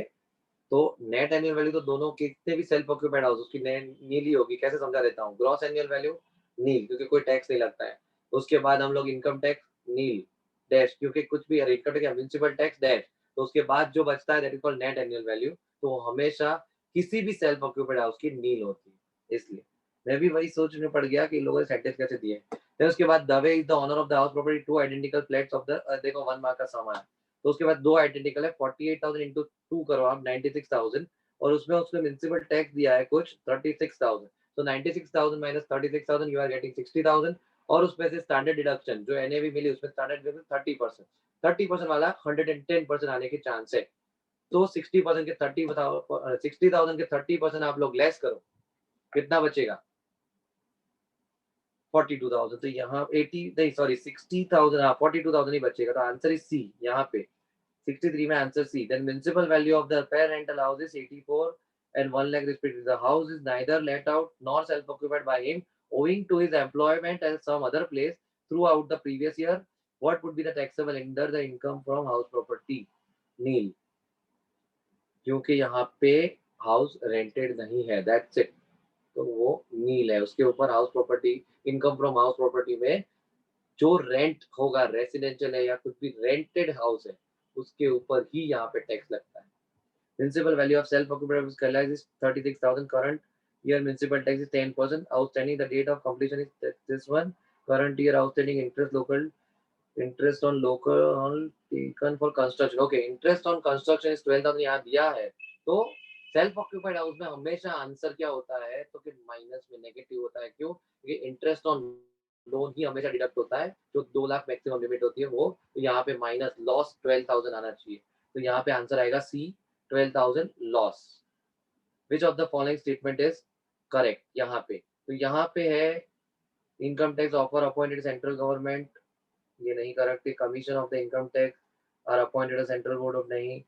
तो नेट एनुअल वैल्यू तो दोनों कितने भी सेल्फ ऑक्यूपाइड हाउस उसकी नील ही होगी। कैसे समझा देता हूँ। ग्रॉस एनुअल वैल्यू नील, क्योंकि कोई टैक्स नहीं लगता है। उसके बाद हम लोग इनकम टैक्स नील डैश, क्योंकि कुछ भी income tax municipal tax dash. तो उसके बाद जो बचता है that is called net annual value. तो हमेशा किसी भी सेल्फ ऑक्यूपाइड हाउस की नील होती है। इसलिए मैं भी वही सोचने पड़ गया कि इन लोगों ने सेंटेंस कैसे दिए। फिर उसके बाद Dave is the owner of the house property two identical flats of the, देखो 1 मार्क का सामान है। तो उसके बाद दो आइडेंटिकल है, 48,000 इंटू 2 करो आप 96,000, और उसमें उसने म्युनिसिपल टैक्स दिया है कुछ 36,000। तो 96,000 माइनस 36,000 यू आर गेटिंग 60,000। और उसमें से स्टैंडर्ड डिडक्शन जो एनएवी मिली उसमें स्टैंडर्ड डिडक्शन 30%, 30% वाला 110% आने के चांस है। तो 60% के 30 बताओ, 60,000 के 30% आप लोग लेस करो, कितना बचेगा? 42,000। तो यहाँ 80 नहीं सॉरी 60,000, हाँ 42,000 ही बचेगा। तो आंसर इज सी यहाँ पे, 63 में answer C. Then municipal value of the fair rental house is 84 and 1 lakh respectively. The house is neither let out nor self-occupied by him owing to his employment at some other place throughout the previous year. What would be the taxable under the income from house property? Nil. क्योंकि यहाँ पे house rented नहीं है, that's it. तो वो नील है. उसके ऊपर house property, income from house property में जो रेंट होगा, रेसिडेंशियल है या कुछ भी रेंटेड हाउस है, उसके ऊपर ही यहाँ पे टैक्स लगता है. Municipal value of self-occupied Kailash is 36,000. Current year municipal tax is 10%. Outstanding, the date of completion is this one. Current year outstanding interest on local taken for construction. Okay, interest on construction is 12,000 यहाँ दिया है. तो self occupied house में हमेशा answer क्या होता है, तो फिर माइनस में नेगेटिव होता है. क्यों? क्योंकि इंटरेस्ट ऑन लोन ही हमेशा डिडक्ट होता है, जो 2 लाख मैक्सिमम लिमिट होती है वो. तो यहाँ पे माइनस लॉस 12,000 आना चाहिए. तो यहाँ पे आंसर आएगा C, 12,000 loss. Which of the following statement is correct? यहाँ पे तो यहाँ पे है income tax officer appointed central government, ये नहीं correct. Commission of the income tax are appointed central board of, नहीं.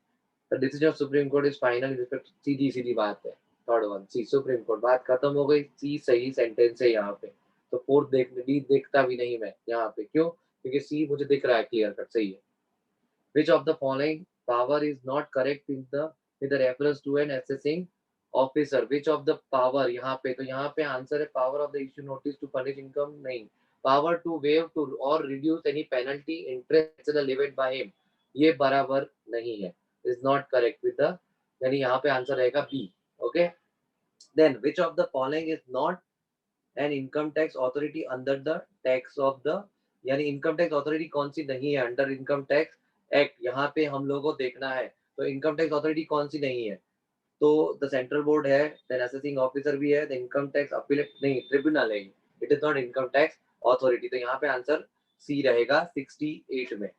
The decision of supreme court is final respect, सीधी सीधी बात है. Third one C, supreme court. बात खत्म हो गई. सी सही सेंटेंस है यहाँ पे. तो फोर्थ डी देखता भी नहीं मैं यहाँ पे. क्यों? क्योंकि सी मुझे दिख रहा है क्लियर कट सही है. Which of the following power is not correct with the reference to an assessing officer? Which of the power यहाँ पे, तो यहाँ पे आंसर है power of the issue notice to furnish income, नहीं. Power to waive to or reduce any penalty interest levied by him, ये बराबर नहीं है. Is not correct with the, यानी यहाँ पे आंसर रहेगा B. Okay. Then which of the following is not an income tax authority under the tax of the, यानी income tax authority कौन सी नहीं है अंडर इनकम टैक्स एक्ट. यहाँ पे हम लोगों को देखना है. तो इनकम टैक्स अथॉरिटी कौन सी नहीं है, तो द सेंट्रल बोर्ड है, देन असेसिंग ऑफिसर भी है, द इनकम टैक्स अपीलेट नहीं, ट्रिब्यूनल है. It is not income tax authority. तो यहाँ पे आंसर सी रहेगा 68 में.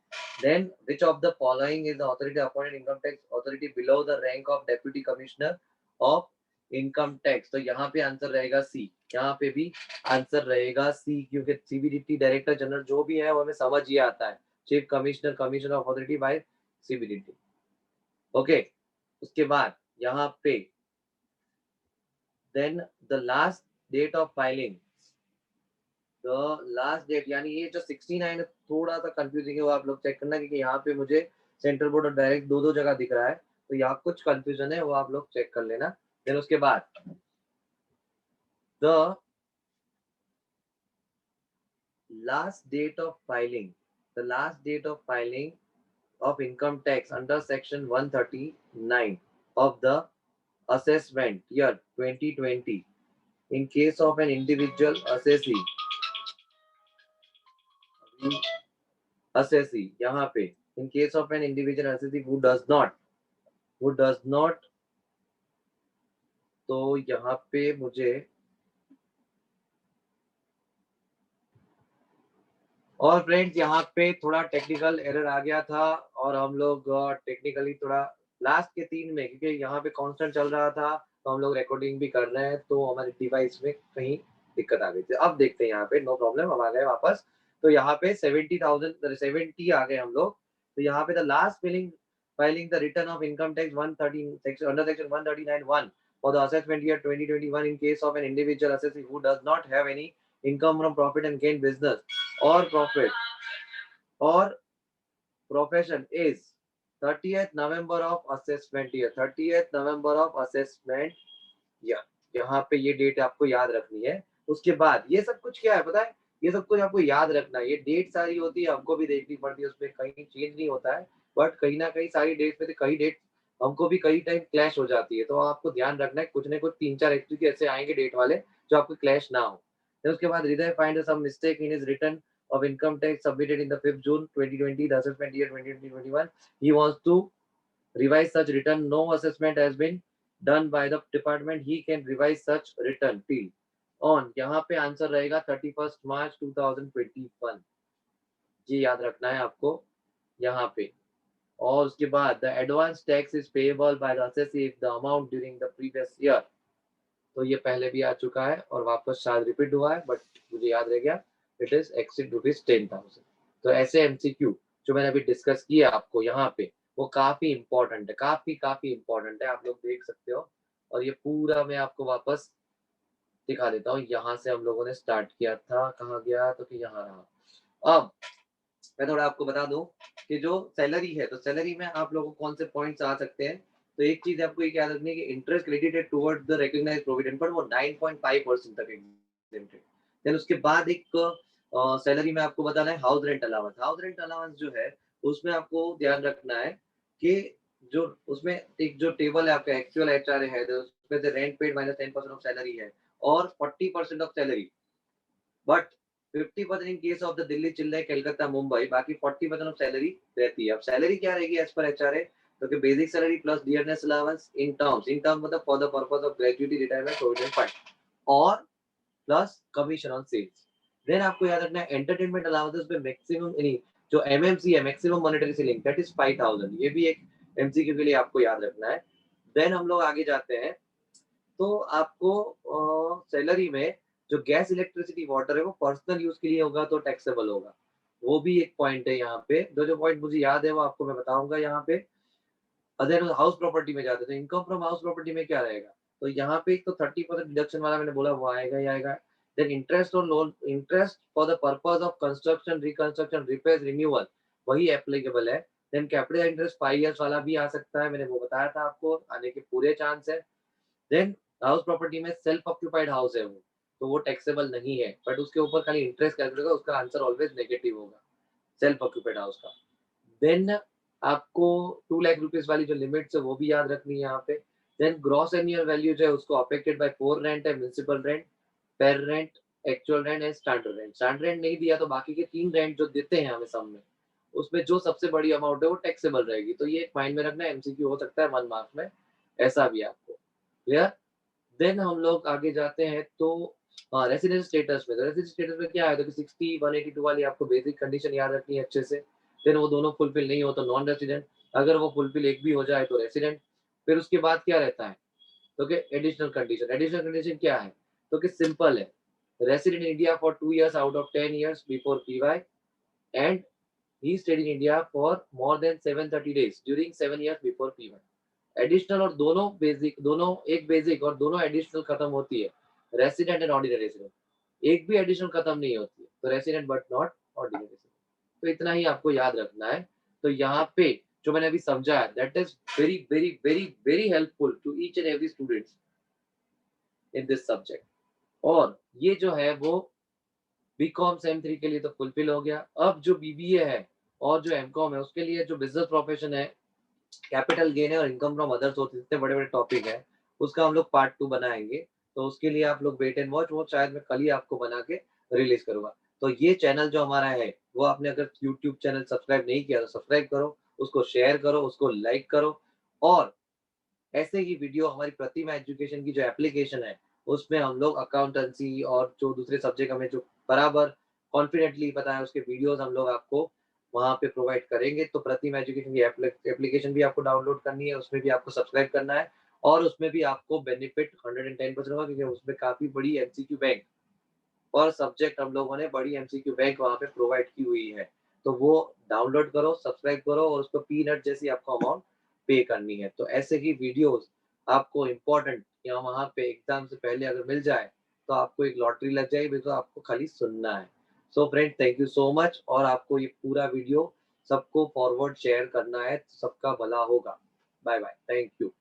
Then which of the following is the authority appointed income tax authority below the rank of deputy commissioner of income tax. तो यहाँ पे आंसर रहेगा सी. यहाँ पे भी आंसर रहेगा सी, क्योंकि सीबीडीटी डायरेक्टर जनरल जो भी है वो हमें समझ ही आता है. Chief commissioner, commissioner of authority by CBDT. Okay. उसके बाद यहाँ पे then the last date of filing, the last date, यानी ये जो 69 है थोड़ा सा कंफ्यूजिंग है, वो आप लोग चेक करना, क्योंकि यहाँ पे मुझे सेंट्रल बोर्ड और डायरेक्ट दो दो जगह दिख रहा है. तो यहाँ कुछ कंफ्यूजन है, वो आप लोग चेक कर लेना. देन उसके बाद the last date of filing, the last date of filing of income tax under section 139 of the assessment year 2020 in case of an individual assessee यहाँ पे in case of an individual assessee who does not, तो यहाँ पे मुझे और friends यहाँ पे थोड़ा टेक्निकल एरर आ गया था, और हम लोग टेक्निकली थोड़ा लास्ट के 3 में, क्योंकि यहाँ पे कांस्टेंट चल रहा था तो हम लोग रिकॉर्डिंग भी कर रहे हैं, तो हमारे डिवाइस में कहीं दिक्कत आ गई थी. अब देखते हैं यहाँ पे, नो प्रॉब्लम, हम आ गए वापस. तो यहाँ पे 70 आ गए हम लोग. तो यहाँ पे the last filing the return of income tax 113 section under section 139(1) for the assessment year 2021 in case of an individual assessee who does not have any income from profit and gain business or profit or profession is 30th November of assessment year. 30th November of assessment year. यहाँ पे ये date आपको याद रखनी है. उसके बाद ये सब कुछ क्या है पता है, ये सब कुछ आपको याद रखना है. ये डेट सारी होती है, हमको भी देखनी पड़ती है, उसमें कहीं चेंज नहीं होता है, बट कहीं ना कहीं सारी डेट में से कई डेट हमको भी कई टाइम क्लैश हो जाती है. तो आपको ध्यान रखना है, कुछ न कुछ 3-4 एक्चुअली ऐसे आएंगे डेट वाले जो आपको क्लैश ना हो. फिर उसके बाद हृदय find some mistake in his return of income tax submitted in the 5th June 2020, the assessment year 2021. He wants to revise such return. No assessment has been done by the department. He can revise such return till on. यहाँ पे answer रहेगा 31st March 2021. ये याद रखना है आपको यहाँ पे. और उसके बाद the advance tax is payable by the assessee if the amount during the previous year. तो ये पहले भी आ चुका है और वापस शायद रिपीट हुआ है, बट मुझे याद रह गया. It is exceed ₹10,000. तो ऐसे एमसीक्यू जो मैंने अभी डिस्कस किया आपको यहाँ पे, वो काफ़ी इम्पोर्टेंट है, काफ़ी इम्पोर्टेंट है, आप लोग देख सकते हो। और ये पूरा मैं आपको वापस दिखा देता हूँ, यहाँ से हम लोगों ने स्टार्ट किया था, कहाँ गया तो कि यहाँ रहा। अब मैं थोड़ा आपको बता दूँ कि जो सैलरी है, तो सैलरी में आप लोगों को कौन से पॉइंट्स आ सकते हैं। तो एक चीज़ आपको ये याद रखनी है कि interest credited towards the recognised provident fund वो 9.5% तक एग्जेम्प्टेड। देन उसके बाद एक सैलरी में आपको बताना है house rent allowance. House rent allowance जो है, उसमें आपको ध्यान रखना है कि जो उसमें एक जो टेबल है आपका एक्चुअल एचआर है, तो उसमें से rent paid minus 10% of salary है और 40% of salary, but 50% in case of the Delhi, Chennai, Calcutta, Mumbai, बाकी 40% ऑफ सैलरी रहती है। अब सैलरी क्या रहेगी एज पर एचआरए, तो कि basic salary plus dearness allowance in terms मतलब for the purpose of gratuity retirement provident fund और plus commission on sales. Then आपको याद रखना है एंटरटेनमेंट अलाउंसेस पे मैक्सिमम यानी जो एमएमसी है, maximum monetary ceiling, that is 5000। ये भी एक एमसीक्यू के लिए आपको याद रखना है। देन हम लोग आगे जाते हैं, तो आपको सैलरी में जो गैस, इलेक्ट्रिसिटी, वाटर है वो पर्सनल यूज़ के लिए होगा तो टैक्सेबल होगा। वो भी एक पॉइंट है यहाँ पे। जो पॉइंट मुझे याद है वो आपको मैं बताऊँगा यहाँ पे। अगर हाउस प्रॉपर्टी में जाते हैं तो इनकम फ्रॉम हाउस प्रॉपर्टी में क्या रहेगा? तो यहाँ पे एक तो 30% डिडक्शन वाला मैंने बोला वो आएगा ही आएगा। देन इंटरेस्ट और loan, interest for the purpose of construction, reconstruction, repair, renewal वही एप्लीकेबल है। देन कैपिटल इंटरेस्ट 5 इयर्स वाला भी आ सकता है, मैंने वो बताया था आपको, आने के पूरे चांस है। देन हाउस प्रॉपर्टी में सेल्फ ऑक्यूपाइड हाउस है वो, तो वो टैक्सेबल नहीं है, बट उसके ऊपर खाली इंटरेस्ट कैलकुलेट होगा, उसका आंसर ऑलवेज नेगेटिव होगा सेल्फ ऑक्यूपाइड हाउस का। देन आपको 2 लाख रुपीस वाली जो लिमिट्स है वो भी याद रखनी है यहाँ पे। देन ग्रॉस एनुअल वैल्यू जो है उसको अफेक्टेड बाय 4 रेंट है, म्युनिसिपल रेंट, पेर rent, actual rent and standard rent. Standard rent नहीं दिया तो बाकी के 3 रेंट जो देते हैं हमें सब में, उसमें जो सबसे बड़ी अमाउंट है वो टैक्सेबल रहेगी। तो ये एक माइंड में रखना है, एमसीक्यू हो सकता है 1 मार्क्स में, ऐसा भी आपको। क्लियर? देन हम लोग आगे जाते हैं तो रेसिडेंस स्टेटस में। तो रेसिडेंस स्टेटस में क्या है, तो कि 60, 182 वाली आपको बेसिक कंडीशन याद रखनी है अच्छे से। देन वो दोनों फुलफिल नहीं हो तो नॉन रेसिडेंट, अगर वो फुलफिल एक भी हो जाए तो रेसिडेंट। फिर उसके बाद क्या रहता है, तो कि एडिशनल कंडीशन। एडिशनल कंडीशन क्या है, तो कि सिंपल है, resident in India for 2 years out of 10 years before PY and he stayed in India for more than 730 days during 7 years before PY. Additional और दोनों बेसिक, दोनों एक बेसिक और दोनों एडिशनल खत्म होती है, रेसिडेंट एंड ऑर्डिनरी रेसिडेंट। एक भी एडिशनल खत्म नहीं होती है, तो resident but not ordinary resident. तो इतना ही आपको याद रखना है। तो यहाँ पे जो मैंने अभी समझाया, that is very very very very helpful to each and every students in this subject. और ये जो है वो बीकॉम सेम 3 के लिए तो फुलफिल हो गया। अब जो बीबीए है और जो एमकॉम है उसके लिए जो बिजनेस प्रोफेशन है, कैपिटल गेन है और इनकम फ्रॉम अदर सोर्सेज, इतने बड़े-बड़े टॉपिक हैं, उसका हम लोग पार्ट 2 बनाएँगे। तो उसके लिए आप लोग वेट एंड वॉच, वो शायद मैं कल ही आपको बना के रिलीज़ करूँगा। तो ये चैनल जो हमारा है, वो आपने अगर यूट्यूब चैनल सब्सक्राइब नहीं किया तो सब्सक्राइब करो, उसको शेयर करो, उसको लाइक करो और ऐसे ही वीडियो हमारी प्रतिमा एजुकेशन की जो एप्लीकेशन है, उसमें हम लोग अकाउंटेंसी और जो दूसरे सब्जेक्ट हमें जो बराबर कॉन्फिडेंटली पता है, उसके वीडियोज़ हम लोग आपको वहाँ पे प्रोवाइड करेंगे। तो प्रतिमा एजुकेशन की एप्लीकेशन भी आपको डाउनलोड करनी है, उसमें भी आपको सब्सक्राइब करना है और उसमें भी आपको बेनिफिट 110% होगा, क्योंकि उसमें काफ़ी बड़ी एमसीक्यू बैंक और सब्जेक्ट हम लोगों ने बड़ी एमसीक्यू बैंक वहाँ पे प्रोवाइड की हुई है। तो वो डाउनलोड करो, सब्सक्राइब करो और उसको पीनट जैसी आपको अमाउंट पे करनी है। तो ऐसे ही वीडियोज़ आपको इम्पोर्टेंट या वहाँ पे एग्ज़ाम से पहले अगर मिल जाए, तो आपको एक लॉटरी लग जाएगी, बिकॉज़ आपको खाली सुनना है। So friends, thank you so much और आपको ये पूरा वीडियो सबको फॉरवर्ड शेयर करना है, सबका भला होगा। Bye bye, thank you.